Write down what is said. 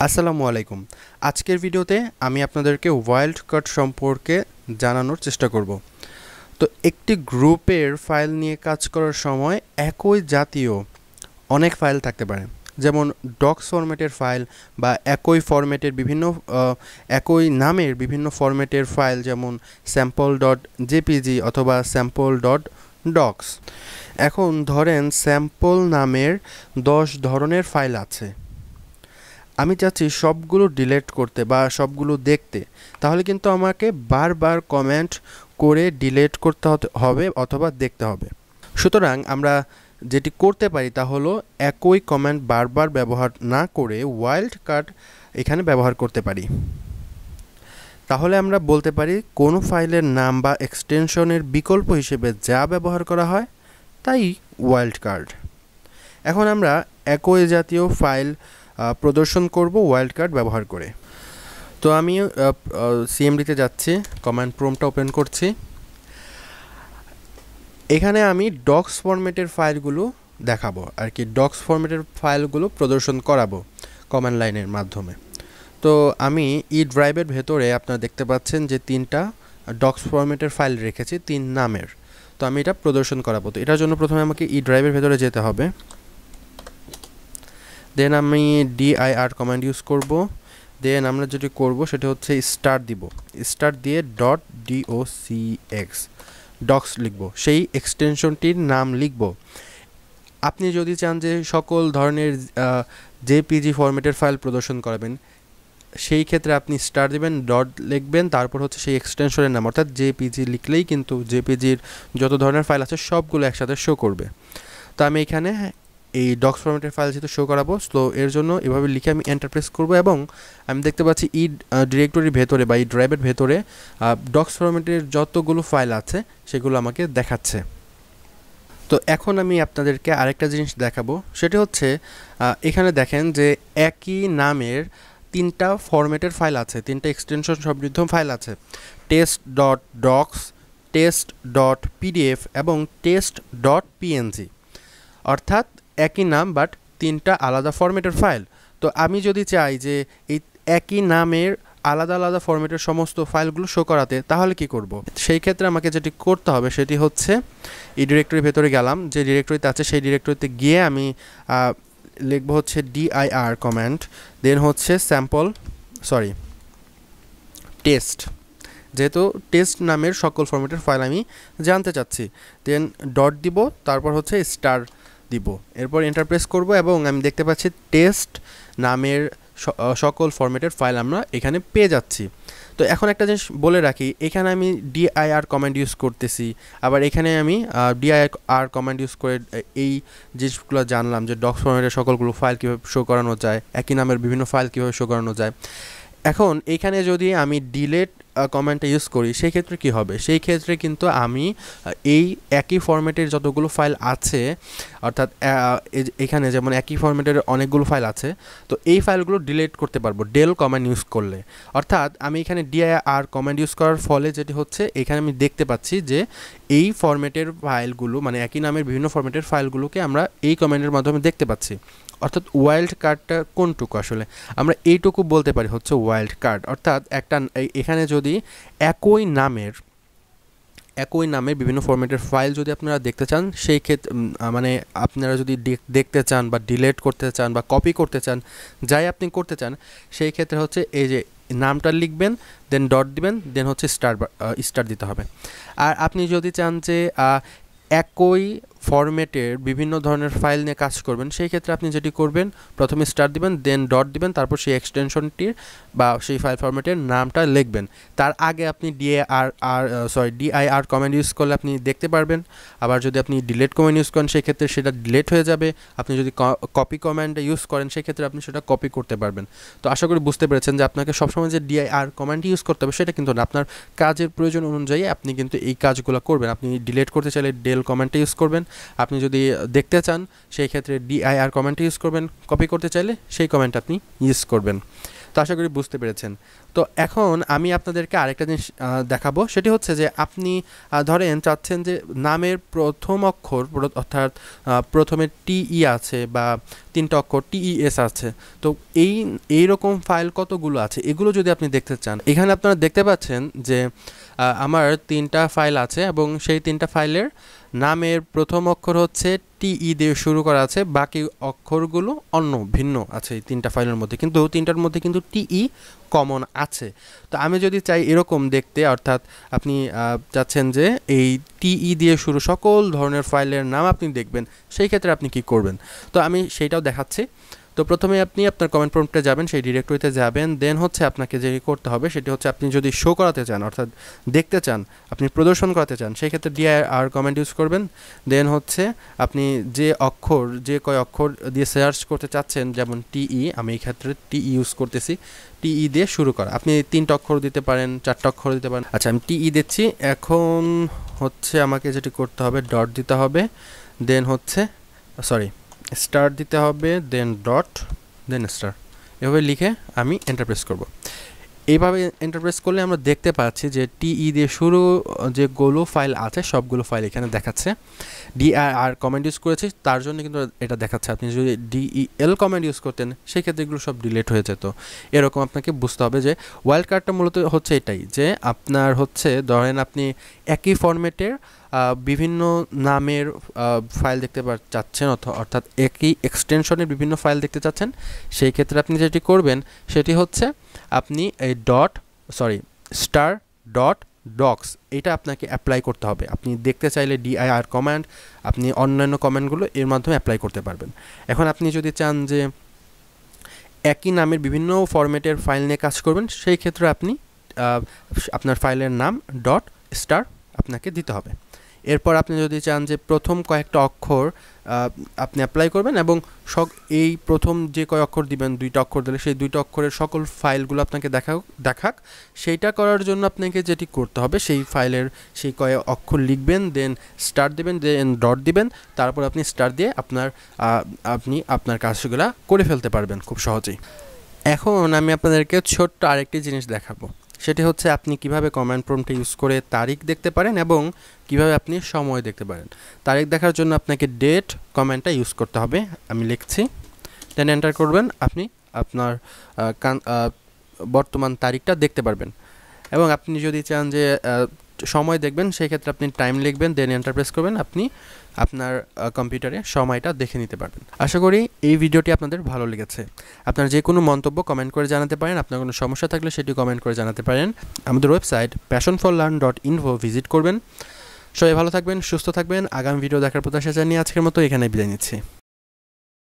আসসালামু আলাইকুম। আজকের ভিডিওতে আমি আপনাদেরকে ওয়াইল্ড কার্ড সম্পর্কে জানানোর চেষ্টা করব। তো একটি গ্রুপের ফাইল নিয়ে কাজ করার সময় একই জাতীয় অনেক ফাইল থাকতে পারে, যেমন ডক্স ফরম্যাটের ফাইল বা একই নামের বিভিন্ন ফরম্যাটের ফাইল, যেমন স্যাম্পল ডট জেপিজি অথবা স্যাম্পল ডট ডক্স। এখন ধরেন স্যাম্পল নামের 10 ধরনের ফাইল আছে। আমি চাচ্ছি সবগুলো ডিলিট করতে বা সবগুলো দেখতে, তাহলে কিন্তু আমাকে বারবার কমেন্ট করে ডিলিট করতে হবে অথবা দেখতে হবে। সুতরাং আমরা যেটি করতে পারি তা হলো একই কমেন্ট বারবার ব্যবহার না করে ওয়াইল্ড কার্ড এখানে ব্যবহার করতে পারি। তাহলে আমরা বলতে পারি কোনো ফাইলের নাম বা এক্সটেনশনের বিকল্প হিসেবে যা ব্যবহার করা হয় তাই ওয়াইল্ড কার্ড। এখন আমরা একই জাতীয় ফাইল প্রদর্শন করব ওয়াইল্ড কার্ড ব্যবহার করে। তো আমি সিএমডিতে যাচ্ছি, কমান্ড প্রম্পটটা ওপেন করছি। এখানে আমি ডক্স ফরম্যাটের ফাইলগুলো দেখাবো আর কি, ডক্স ফরম্যাটের ফাইলগুলো প্রদর্শন করাবো কমান্ড লাইনের মাধ্যমে। তো আমি ই ড্রাইভের ভেতরে আপনারা দেখতে পাচ্ছেন যে 3টা ডক্স ফরম্যাটের ফাইল রেখেছি 3 নামের। তো আমি এটা প্রদর্শন করাবো। তো এটার জন্য প্রথমে আমাকে ই ড্রাইভের ভেতরে যেতে হবে। দেন আমি dir কমান্ড ইউজ করব। দেন আমরা যেটি করব সেটা হচ্ছে স্টার দিব, স্টার দিয়ে .docx ডক্স লিখব, সেই এক্সটেনশনটির নাম লিখব। আপনি যদি চান যে সকল ধরনের জেপিজি ফরম্যাটের ফাইল প্রদর্শন করাবেন, সেই ক্ষেত্রে আপনি স্টার দিবেন, ডট লিখবেন, তারপর হচ্ছে সেই এক্সটেনশনের নাম, অর্থাৎ জেপিজি লিখলেই কিন্তু জেপিজির যত ধরনের ফাইল আছে সবগুলো একসাথে শো করবে। তো আমি এখানে এই ডক্স ফরম্যাটের ফাইল যেহেতু শো করাবো, সো এর জন্য এভাবে লিখে আমি এন্টার প্রেস করবো এবং আমি দেখতে পাচ্ছি ই ডিরেক্টরির ভেতরে বা ই ড্রাইভের ভেতরে ডক্স ফরম্যাটের যতগুলো ফাইল আছে সেগুলো আমাকে দেখাচ্ছে। তো এখন আমি আপনাদেরকে আরেকটা জিনিস দেখাবো, সেটা হচ্ছে এখানে দেখেন যে একই নামের 3টা ফরম্যাটের ফাইল আছে, 3টা এক্সটেনশন সমৃদ্ধ ফাইল আছে, test dot docx, test dot PDF এবং টেস্ট ডট পিএনজি, অর্থাৎ একই নাম বাট 3টা আলাদা ফরম্যাটের ফাইল। তো আমি যদি চাই যে এই একই নামের আলাদা আলাদা ফরম্যাটের সমস্ত ফাইলগুলো শো করাতে, তাহলে কি করব? সেই ক্ষেত্রে আমাকে যেটি করতে হবে সেটি হচ্ছে এই ডিরেক্টরির ভেতরে গেলাম, যে ডিরেক্টরিতে আছে সেই ডিরেক্টরিতে গিয়ে আমি লিখব হচ্ছে dir কমান্ড, দেন হচ্ছে টেস্ট, যেহেতু টেস্ট নামের সকল ফরম্যাটের ফাইল আমি জানতে চাচ্ছি, দেন ডট দিব, তারপর হচ্ছে স্টার দিব, এরপর এন্টার প্রেস করব এবং আমি দেখতে পাচ্ছি টেস্ট নামের সকল ফরম্যাটের ফাইল আমরা এখানে পেয়ে যাচ্ছি। তো এখন একটা জিনিস বলে রাখি, এখানে আমি dir কমান্ড ইউজ করতেছি, আবার এখানে আমি dir কমান্ড ইউজ করে এই জিনিসগুলো জানলাম যে ডক্স ফরম্যাটের সকলগুলো ফাইল কীভাবে শো করানো যায়, একই নামের বিভিন্ন ফাইল কীভাবে শো করানো যায়। এখন এখানে যদি আমি ডিলিট কমান্ডটা ইউজ করি সেই ক্ষেত্রে কি হবে? সেই ক্ষেত্রে কিন্তু আমি এই একই ফরম্যাটের যতগুলো ফাইল আছে, অর্থাৎ এখানে যেমন একই ফরম্যাটের অনেকগুলো ফাইল আছে, তো এই ফাইলগুলো ডিলিট করতে পারবো ডেল কমান্ড ইউজ করলে। অর্থাৎ আমি এখানে dir কমান্ড ইউজ করার ফলে যেটি হচ্ছে, এখানে আমি দেখতে পাচ্ছি যে এই ফরম্যাটের ফাইলগুলো, মানে একই নামের বিভিন্ন ফরম্যাটের ফাইলগুলোকে আমরা এই কমান্ডের মাধ্যমে দেখতে পাচ্ছি। অর্থাৎ ওয়াইল্ড কার্ডটা কোনটুকু? আসলে আমরা এইটুকু বলতে পারি হচ্ছে ওয়াইল্ড কার্ড। অর্থাৎ এখানে যদি একই নামের বিভিন্ন ফরম্যাটের ফাইল যদি আপনারা দেখতে চান, সেই ক্ষেত্রে মানে আপনারা যদি দেখতে চান বা ডিলিট করতে চান বা কপি করতে চান, যাই আপনি করতে চান, সেই ক্ষেত্রে হচ্ছে এই যে নামটা লিখবেন, দেন ডট দিবেন, দেন হচ্ছে স্টার দিতে হবে। আর আপনি যদি চান যে একই ফরম্যাটের বিভিন্ন ধরনের ফাইল নিয়ে কাজ করবেন, সেই ক্ষেত্রে আপনি যেটি করবেন, প্রথমে স্টার দিবেন, দেন ডট দিবেন, তারপর সেই এক্সটেনশনটির বা সেই ফাইল ফরম্যাটের নামটা লিখবেন। তার আগে আপনি dir কমান্ড ইউজ করলে আপনি দেখতে পারবেন। আবার যদি আপনি ডিলিট কমান্ড ইউজ করেন সেই ক্ষেত্রে সেটা ডিলিট হয়ে যাবে। আপনি যদি কপি কমান্ড ইউজ করেন সেই ক্ষেত্রে আপনি সেটা কপি করতে পারবেন। তো আশা করি বুঝতে পেরেছেন যে আপনাকে সবসময় যে dir কমান্ড ইউজ করতে হবে সেটা কিন্তু না, আপনার কাজের প্রয়োজন অনুযায়ী আপনি কিন্তু এই কাজগুলো করবেন। আপনি ডিলিট করতে চাইলে ডেল কমান্ডটা ইউজ করবেন, আপনি যদি দেখতে চান সেই ক্ষেত্রে dir কমান্ডটা ইউজ করবেন, কপি করতে চাইলে সেই কমান্ড আপনি ইউজ করবেন। তো তো আশা করি বুঝতে পেরেছেন। তো এখন আমি আপনাদেরকে আরেকটা জিনিস দেখাবো, সেটি হচ্ছে যে আপনি ধরেন চাচ্ছেন যে নামের প্রথম অক্ষর অর্থাৎ প্রথমে টিই আছে বা 3টা অক্ষর টিইএস আছে, তো এইরকম ফাইল কতগুলো আছে এগুলো যদি আপনি দেখতে চান, এখানে আপনারা দেখতে পাচ্ছেন যে আমার 3টা ফাইল আছে এবং সেই 3টা ফাইলের নামের প্রথম অক্ষর হচ্ছে টিই দিয়ে শুরু করা আছে, বাকি অক্ষরগুলো অন্য ভিন্ন আছে এই 3টা ফাইলের মধ্যে, কিন্তু 3টার মধ্যে কিন্তু টিই কমন আছে। তো আমি যদি চাই এরকম দেখতে, অর্থাৎ আপনি চাচ্ছেন যে এই টিই দিয়ে শুরু সকল ধরনের ফাইলের নাম আপনি দেখবেন, সেই ক্ষেত্রে আপনি কি করবেন, তো আমি সেইটাও দেখাচ্ছি। তো প্রথমে আপনি আপনার কমেন্ট প্রম্পটে যাবেন, সেই ডিরেক্টরিতে যাবেন, দেন হচ্ছে আপনাকে যে করতে হবে সেটি হচ্ছে আপনি যদি শো করাতে চান অর্থাৎ দেখতে চান, আপনি প্রদর্শন করাতে চান, সেই ক্ষেত্রে dir কমেন্ট ইউজ করবেন। দেন হচ্ছে আপনি যে কয় অক্ষর দিয়ে সার্চ করতে চাচ্ছেন, যেমন টিই, আমি এই ক্ষেত্রে টিই ইউজ করতেছি, টিই দিয়ে শুরু করা, আপনি 3টা অক্ষর দিতে পারেন, 4টা অক্ষর দিতে পারেন। আচ্ছা, আমি টিই দিচ্ছি। এখন হচ্ছে আমাকে যেটি করতে হবে, ডট দিতে হবে, দেন হচ্ছে স্টার দিতে হবে, দেন ডট, দেন স্টার, এভাবে লিখে আমি এন্টার প্রেস করব। এইভাবে এন্টার প্রেস করলে আমরা দেখতে পাচ্ছি যে টিই দিয়ে শুরু যেগুলো ফাইল আছে সবগুলো ফাইল এখানে দেখাচ্ছে। dir কমেন্ট ইউজ করেছি তার জন্য কিন্তু এটা দেখাচ্ছে। আপনি যদি del কমেন্ট ইউজ করতেন সেই ক্ষেত্রে এগুলো সব ডিলিট হয়ে যেত। এরকম আপনাকে বুঝতে হবে যে ওয়াইল্ড কার্ডটা মূলত হচ্ছে এটাই, যে আপনার হচ্ছে ধরেন আপনি একই ফরম্যাটের বিভিন্ন নামের ফাইল দেখতে চাচ্ছেন, অর্থাৎ একই এক্সটেনশনের বিভিন্ন ফাইল দেখতে চাচ্ছেন, সেই ক্ষেত্রে আপনি যেটি করবেন সেটি হচ্ছে আপনি এই স্টার ডট ডক্স এটা আপনাকে অ্যাপ্লাই করতে হবে। আপনি দেখতে চাইলে dir কমান্ড, আপনি অন্যান্য কমান্ডগুলো এর মাধ্যমে অ্যাপ্লাই করতে পারবেন। এখন আপনি যদি চান যে একই নামের বিভিন্ন ফরম্যাটের ফাইল নিয়ে কাজ করবেন, সেই ক্ষেত্রে আপনি আপনার ফাইলের নাম ডট স্টার আপনাকে দিতে হবে। এরপর আপনি যদি চান যে প্রথম কয়েকটা অক্ষর আপনি অ্যাপ্লাই করবেন এবং এই প্রথম যে কয় অক্ষর দিবেন, 2টা অক্ষর দিলে সেই 2টা অক্ষরের সকল ফাইলগুলো আপনাকে দেখাক, সেইটা করার জন্য আপনাকে যেটি করতে হবে সেই ফাইলের সেই কয় অক্ষর লিখবেন, দেন স্টার দিবেন, দেন ডট দিবেন, তারপর আপনি স্টার দিয়ে আপনি আপনার কাজগুলো করে ফেলতে পারবেন খুব সহজেই। এখন আমি আপনাদেরকে ছোট্ট আরেকটি জিনিস দেখাবো, সেটি হচ্ছে আপনি কিভাবে কমান্ড প্রম্পট ইউজ করে তারিখ দেখতে পারেন এবং কিভাবে আপনি সময় দেখতে পারেন। তারিখ দেখার জন্য আপনাকে ডেট কমান্ডটা ইউজ করতে হবে। আমি লিখছি, দেন এন্টার করবেন, আপনি আপনার বর্তমান তারিখটা দেখতে পারবেন। এবং আপনি যদি চান যে সময় দেখবেন, সেই ক্ষেত্রে আপনি টাইম লিখবেন, দেন এন্টার প্রেস করবেন, আপনি আপনার কম্পিউটারে সময়টা দেখে নিতে পারবেন। আশা করি এই ভিডিওটি আপনাদের ভালো লেগেছে। আপনার যে কোনো মন্তব্য কমেন্ট করে জানাতে পারেন, আপনার কোনো সমস্যা থাকলে সেটি কমেন্ট করে জানাতে পারেন। আমাদের ওয়েবসাইট passionforlearn.info ভিজিট করবেন। সবাই ভালো থাকবেন, সুস্থ থাকবেন। আগামী ভিডিও দেখার প্রত্যাশা জানিয়ে আজকের মতো এখানে বিদায় নিচ্ছি।